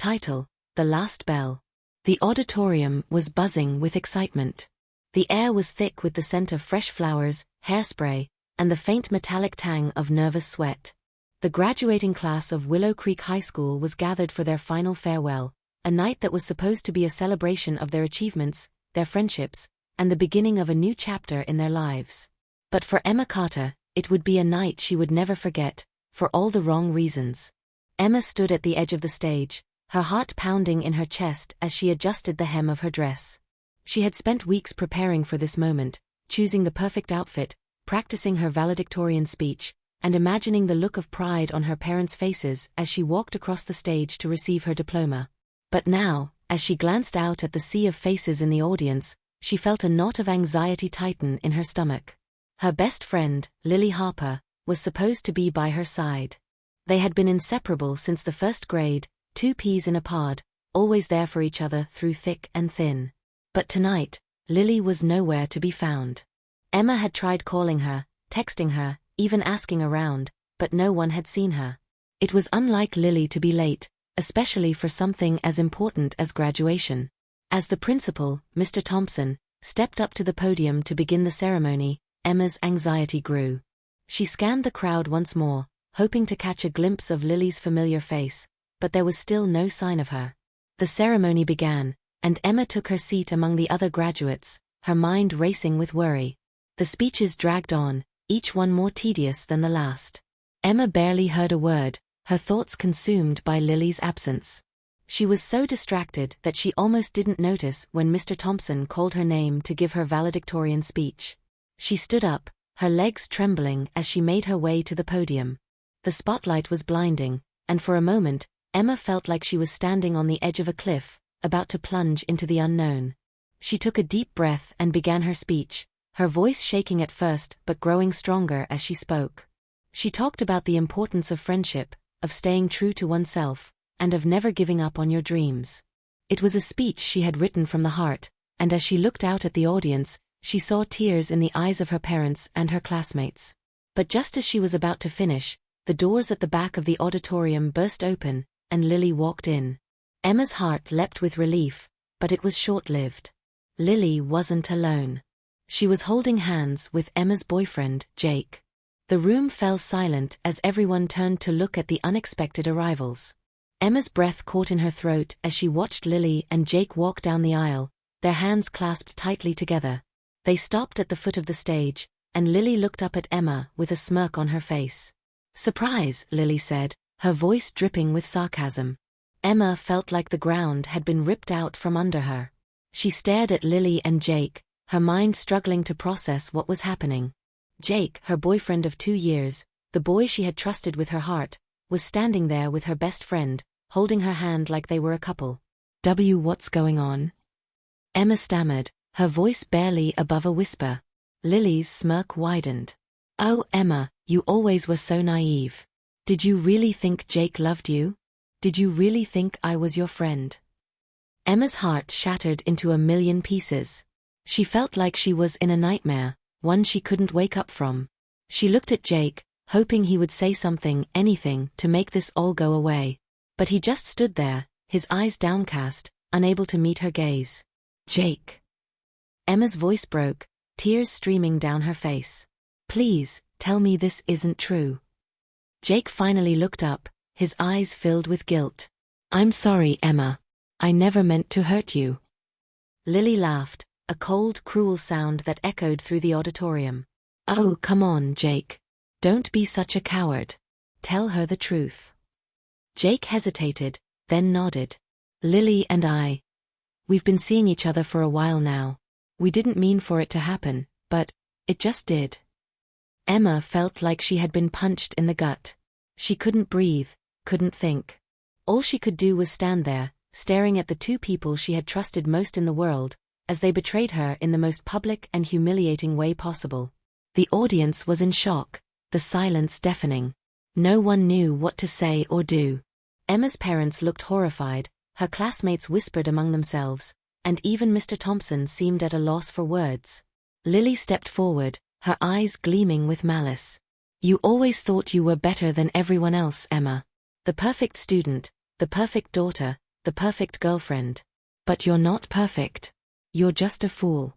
Title: The Last Bell. The auditorium was buzzing with excitement. The air was thick with the scent of fresh flowers, hairspray, and the faint metallic tang of nervous sweat. The graduating class of Willow Creek High School was gathered for their final farewell, a night that was supposed to be a celebration of their achievements, their friendships, and the beginning of a new chapter in their lives. But for Emma Carter, it would be a night she would never forget, for all the wrong reasons. Emma stood at the edge of the stage, her heart pounding in her chest as she adjusted the hem of her dress. She had spent weeks preparing for this moment, choosing the perfect outfit, practicing her valedictorian speech, and imagining the look of pride on her parents' faces as she walked across the stage to receive her diploma. But now, as she glanced out at the sea of faces in the audience, she felt a knot of anxiety tighten in her stomach. Her best friend, Lily Harper, was supposed to be by her side. They had been inseparable since the first grade, two peas in a pod, always there for each other through thick and thin. But tonight, Lily was nowhere to be found. Emma had tried calling her, texting her, even asking around, but no one had seen her. It was unlike Lily to be late, especially for something as important as graduation. As the principal, Mr. Thompson, stepped up to the podium to begin the ceremony, Emma's anxiety grew. She scanned the crowd once more, hoping to catch a glimpse of Lily's familiar face, but there was still no sign of her. The ceremony began, and Emma took her seat among the other graduates, her mind racing with worry. The speeches dragged on, each one more tedious than the last. Emma barely heard a word, her thoughts consumed by Lily's absence. She was so distracted that she almost didn't notice when Mr. Thompson called her name to give her valedictorian speech. She stood up, her legs trembling as she made her way to the podium. The spotlight was blinding, and for a moment, Emma felt like she was standing on the edge of a cliff, about to plunge into the unknown. She took a deep breath and began her speech, her voice shaking at first but growing stronger as she spoke. She talked about the importance of friendship, of staying true to oneself, and of never giving up on your dreams. It was a speech she had written from the heart, and as she looked out at the audience, she saw tears in the eyes of her parents and her classmates. But just as she was about to finish, the doors at the back of the auditorium burst open, and Lily walked in. Emma's heart leapt with relief, but it was short-lived. Lily wasn't alone. She was holding hands with Emma's boyfriend, Jake. The room fell silent as everyone turned to look at the unexpected arrivals. Emma's breath caught in her throat as she watched Lily and Jake walk down the aisle, their hands clasped tightly together. They stopped at the foot of the stage, and Lily looked up at Emma with a smirk on her face. "Surprise," Lily said, her voice dripping with sarcasm. Emma felt like the ground had been ripped out from under her. She stared at Lily and Jake, her mind struggling to process what was happening. Jake, her boyfriend of 2 years, the boy she had trusted with her heart, was standing there with her best friend, holding her hand like they were a couple. What's going on?" Emma stammered, her voice barely above a whisper. Lily's smirk widened. "Oh, Emma, you always were so naive. Did you really think Jake loved you? Did you really think I was your friend?" Emma's heart shattered into a million pieces. She felt like she was in a nightmare, one she couldn't wake up from. She looked at Jake, hoping he would say something, anything, to make this all go away. But he just stood there, his eyes downcast, unable to meet her gaze. "Jake." Emma's voice broke, tears streaming down her face. "Please, tell me this isn't true." Jake finally looked up, his eyes filled with guilt. "I'm sorry, Emma. I never meant to hurt you." Lily laughed, a cold, cruel sound that echoed through the auditorium. "Oh, come on, Jake. Don't be such a coward. Tell her the truth." Jake hesitated, then nodded. "Lily and we've been seeing each other for a while now. We didn't mean for it to happen, but it just did." Emma felt like she had been punched in the gut. She couldn't breathe, couldn't think. All she could do was stand there, staring at the two people she had trusted most in the world, as they betrayed her in the most public and humiliating way possible. The audience was in shock, the silence deafening. No one knew what to say or do. Emma's parents looked horrified, her classmates whispered among themselves, and even Mr. Thompson seemed at a loss for words. Lily stepped forward, her eyes gleaming with malice. "You always thought you were better than everyone else, Emma. The perfect student, the perfect daughter, the perfect girlfriend. But you're not perfect. You're just a fool.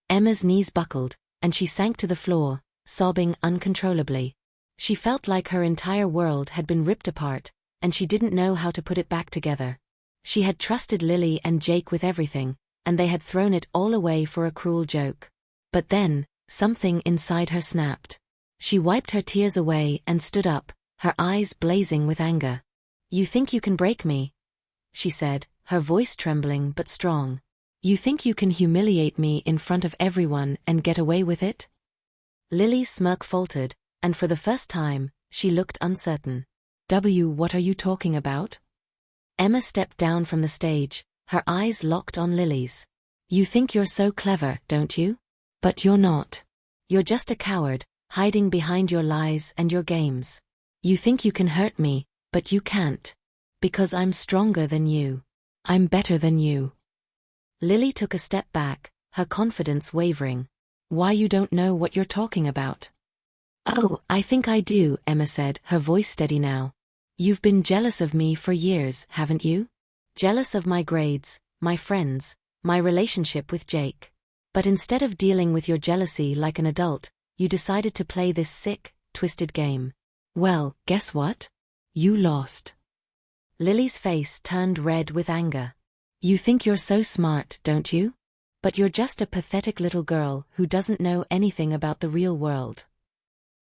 Emma's knees buckled, and she sank to the floor, sobbing uncontrollably. She felt like her entire world had been ripped apart, and she didn't know how to put it back together. She had trusted Lily and Jake with everything, and they had thrown it all away for a cruel joke. But then, something inside her snapped. She wiped her tears away and stood up, her eyes blazing with anger. "You think you can break me?" she said, her voice trembling but strong. "You think you can humiliate me in front of everyone and get away with it?" Lily's smirk faltered, and for the first time, she looked uncertain. What are you talking about?" Emma stepped down from the stage, her eyes locked on Lily's. "You think you're so clever, don't you? But you're not. You're just a coward, hiding behind your lies and your games. You think you can hurt me, but you can't. Because I'm stronger than you. I'm better than you." Lily took a step back, her confidence wavering. "Why, you don't know what you're talking about." "Oh, I think I do," Emma said, her voice steady now. "You've been jealous of me for years, haven't you? Jealous of my grades, my friends, my relationship with Jake. But instead of dealing with your jealousy like an adult, you decided to play this sick, twisted game. Well, guess what? You lost." Lily's face turned red with anger. "You think you're so smart, don't you? But you're just a pathetic little girl who doesn't know anything about the real world."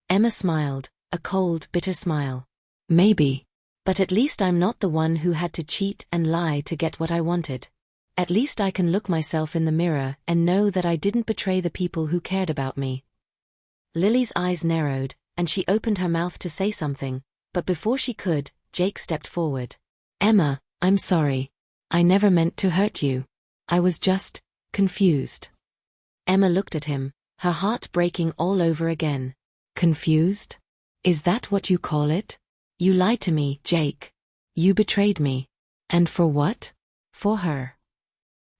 Emma smiled, a cold, bitter smile. "Maybe. But at least I'm not the one who had to cheat and lie to get what I wanted. At least I can look myself in the mirror and know that I didn't betray the people who cared about me." Lily's eyes narrowed, and she opened her mouth to say something, but before she could, Jake stepped forward. "Emma, I'm sorry. I never meant to hurt you. I was just confused." Emma looked at him, her heart breaking all over again. "Confused? Is that what you call it? You lied to me, Jake. You betrayed me. And for what? For her."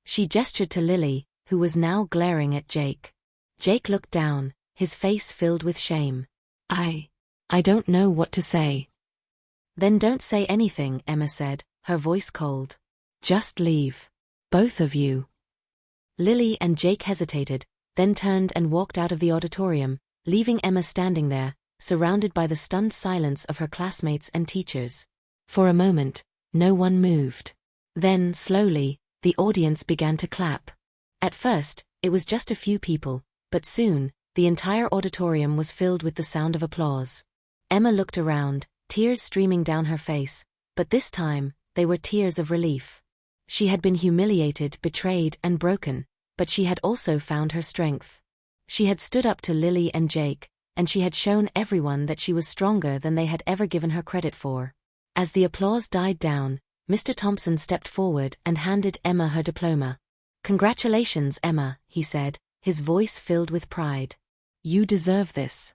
She gestured to Lily, who was now glaring at Jake. Jake looked down, his face filled with shame. I don't know what to say." "Then don't say anything," Emma said, her voice cold. "Just leave. Both of you." Lily and Jake hesitated, then turned and walked out of the auditorium, leaving Emma standing there, surrounded by the stunned silence of her classmates and teachers. For a moment, no one moved. Then, slowly, the audience began to clap. At first, it was just a few people, but soon, the entire auditorium was filled with the sound of applause. Emma looked around, tears streaming down her face, but this time, they were tears of relief. She had been humiliated, betrayed, and broken, but she had also found her strength. She had stood up to Lily and Jake, and she had shown everyone that she was stronger than they had ever given her credit for. As the applause died down, Mr. Thompson stepped forward and handed Emma her diploma. "Congratulations, Emma," he said, his voice filled with pride. "You deserve this."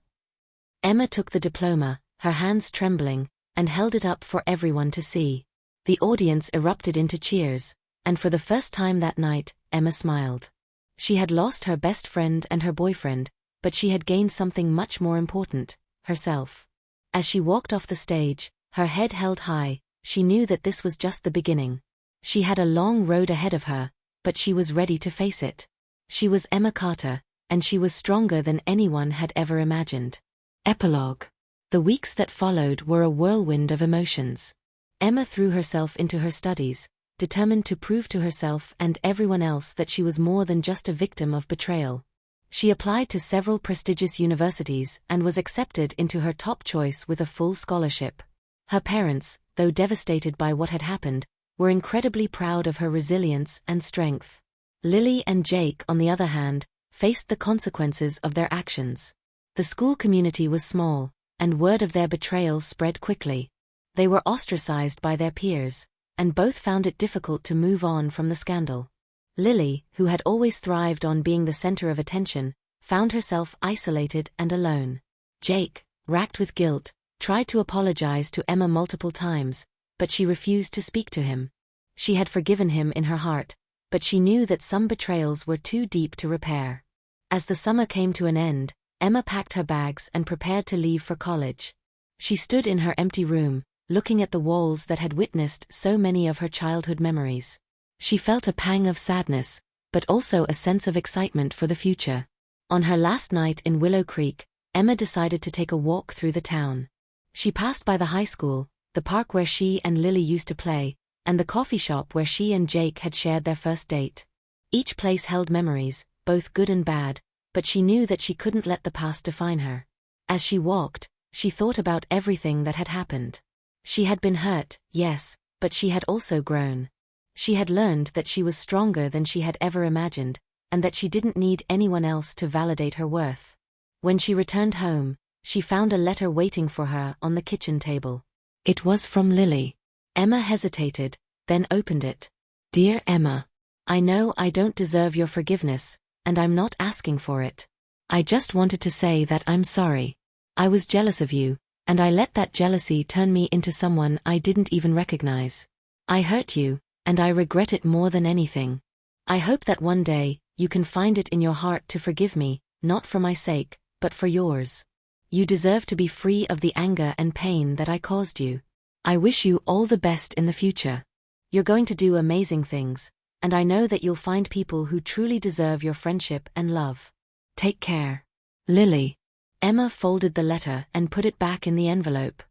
Emma took the diploma, her hands trembling, and held it up for everyone to see. The audience erupted into cheers, and for the first time that night, Emma smiled. She had lost her best friend and her boyfriend, but she had gained something much more important, herself. As she walked off the stage, her head held high, she knew that this was just the beginning. She had a long road ahead of her, but she was ready to face it. She was Emma Carter, and she was stronger than anyone had ever imagined. Epilogue. The weeks that followed were a whirlwind of emotions. Emma threw herself into her studies, determined to prove to herself and everyone else that she was more than just a victim of betrayal. She applied to several prestigious universities and was accepted into her top choice with a full scholarship. Her parents, though devastated by what had happened, were incredibly proud of her resilience and strength. Lily and Jake, on the other hand, faced the consequences of their actions. The school community was small, and word of their betrayal spread quickly. They were ostracized by their peers, and both found it difficult to move on from the scandal. Lily, who had always thrived on being the center of attention, found herself isolated and alone. Jake, racked with guilt, tried to apologize to Emma multiple times, but she refused to speak to him. She had forgiven him in her heart, but she knew that some betrayals were too deep to repair. As the summer came to an end, Emma packed her bags and prepared to leave for college. She stood in her empty room, looking at the walls that had witnessed so many of her childhood memories. She felt a pang of sadness, but also a sense of excitement for the future. On her last night in Willow Creek, Emma decided to take a walk through the town. She passed by the high school, the park where she and Lily used to play, and the coffee shop where she and Jake had shared their first date. Each place held memories, both good and bad, but she knew that she couldn't let the past define her. As she walked, she thought about everything that had happened. She had been hurt, yes, but she had also grown. She had learned that she was stronger than she had ever imagined, and that she didn't need anyone else to validate her worth. When she returned home, she found a letter waiting for her on the kitchen table. It was from Lily. Emma hesitated, then opened it. Dear Emma, I know I don't deserve your forgiveness, and I'm not asking for it. I just wanted to say that I'm sorry. I was jealous of you, and I let that jealousy turn me into someone I didn't even recognize. I hurt you, and I regret it more than anything. I hope that one day, you can find it in your heart to forgive me, not for my sake, but for yours. You deserve to be free of the anger and pain that I caused you. I wish you all the best in the future. You're going to do amazing things, and I know that you'll find people who truly deserve your friendship and love. Take care. Lily. Emma folded the letter and put it back in the envelope.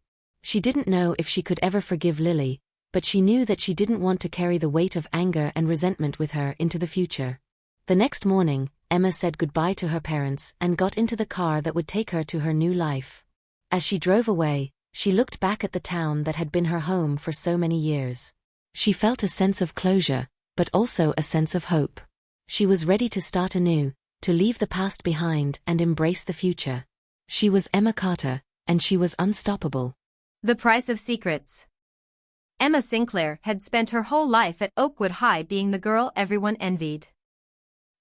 She didn't know if she could ever forgive Lily, but she knew that she didn't want to carry the weight of anger and resentment with her into the future. The next morning, Emma said goodbye to her parents and got into the car that would take her to her new life. As she drove away, she looked back at the town that had been her home for so many years. She felt a sense of closure, but also a sense of hope. She was ready to start anew, to leave the past behind and embrace the future. She was Emma Carter, and she was unstoppable. The Price of Secrets. Emma Sinclair had spent her whole life at Oakwood High being the girl everyone envied.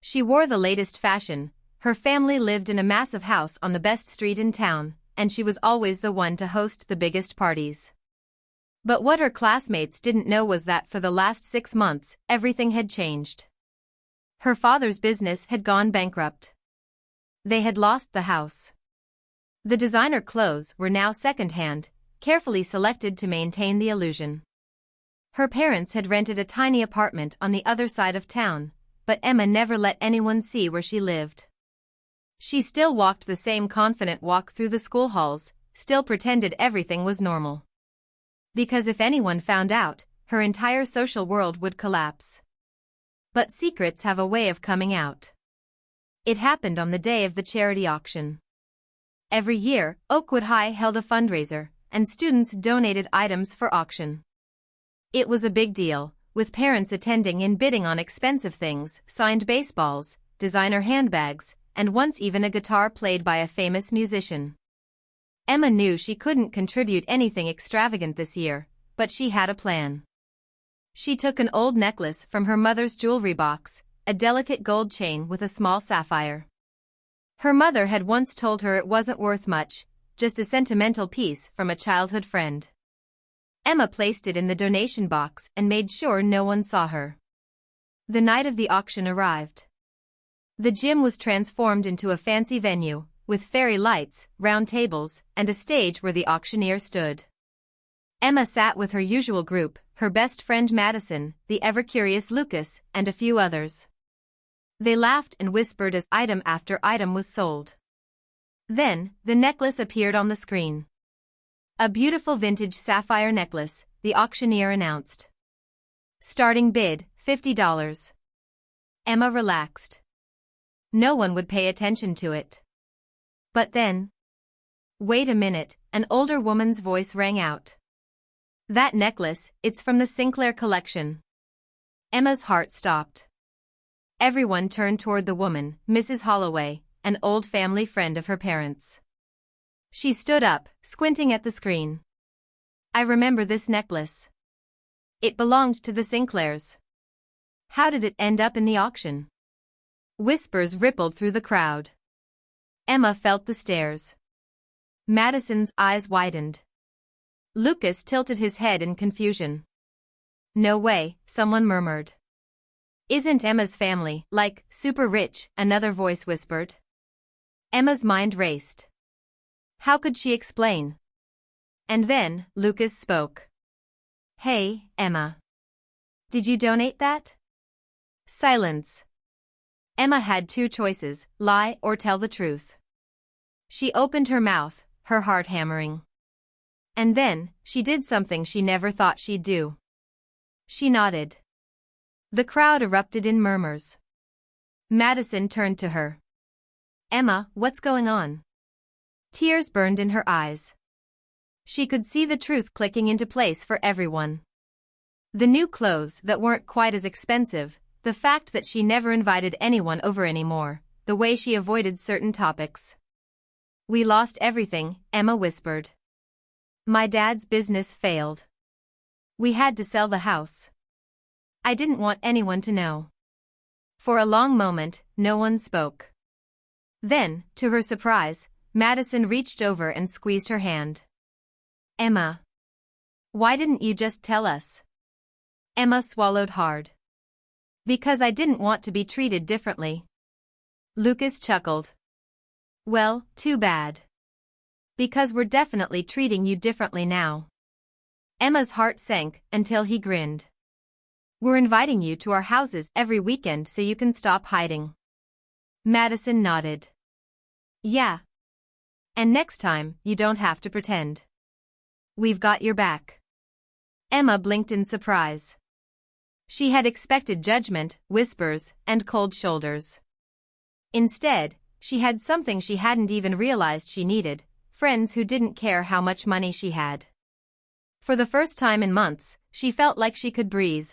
She wore the latest fashion, her family lived in a massive house on the best street in town, and she was always the one to host the biggest parties. But what her classmates didn't know was that for the last 6 months, everything had changed. Her father's business had gone bankrupt. They had lost the house. The designer clothes were now second-hand, carefully selected to maintain the illusion. Her parents had rented a tiny apartment on the other side of town, but Emma never let anyone see where she lived. She still walked the same confident walk through the school halls, still pretended everything was normal. Because if anyone found out, her entire social world would collapse. But secrets have a way of coming out. It happened on the day of the charity auction. Every year, Oakwood High held a fundraiser, and students donated items for auction. It was a big deal, with parents attending and bidding on expensive things, signed baseballs, designer handbags, and once even a guitar played by a famous musician. Emma knew she couldn't contribute anything extravagant this year, but she had a plan. She took an old necklace from her mother's jewelry box, a delicate gold chain with a small sapphire. Her mother had once told her it wasn't worth much, just a sentimental piece from a childhood friend. Emma placed it in the donation box and made sure no one saw her. The night of the auction arrived. The gym was transformed into a fancy venue, with fairy lights, round tables, and a stage where the auctioneer stood. Emma sat with her usual group, her best friend Madison, the ever-curious Lucas, and a few others. They laughed and whispered as item after item was sold. Then, the necklace appeared on the screen. A beautiful vintage sapphire necklace, the auctioneer announced. Starting bid, $50. Emma relaxed. No one would pay attention to it. But then... Wait a minute, an older woman's voice rang out. That necklace, it's from the Sinclair collection. Emma's heart stopped. Everyone turned toward the woman, Mrs. Holloway, an old family friend of her parents. She stood up, squinting at the screen. I remember this necklace. It belonged to the Sinclairs. How did it end up in the auction? Whispers rippled through the crowd. Emma felt the stares. Madison's eyes widened. Lucas tilted his head in confusion. No way, someone murmured. Isn't Emma's family, like, super rich? Another voice whispered. Emma's mind raced. How could she explain? And then, Lucas spoke. Hey, Emma. Did you donate that? Silence. Emma had two choices, lie or tell the truth. She opened her mouth, her heart hammering. And then, she did something she never thought she'd do. She nodded. The crowd erupted in murmurs. Madison turned to her. Emma, what's going on? Tears burned in her eyes. She could see the truth clicking into place for everyone. The new clothes that weren't quite as expensive, the fact that she never invited anyone over anymore, the way she avoided certain topics. We lost everything, Emma whispered. My dad's business failed. We had to sell the house. I didn't want anyone to know. For a long moment, no one spoke. Then, to her surprise, Madison reached over and squeezed her hand. Emma. Why didn't you just tell us? Emma swallowed hard. Because I didn't want to be treated differently. Lucas chuckled. Well, too bad. Because we're definitely treating you differently now. Emma's heart sank until he grinned. We're inviting you to our houses every weekend so you can stop hiding. Madison nodded. Yeah. And next time, you don't have to pretend. We've got your back. Emma blinked in surprise. She had expected judgment, whispers, and cold shoulders. Instead, she had something she hadn't even realized she needed, friends who didn't care how much money she had. For the first time in months, she felt like she could breathe.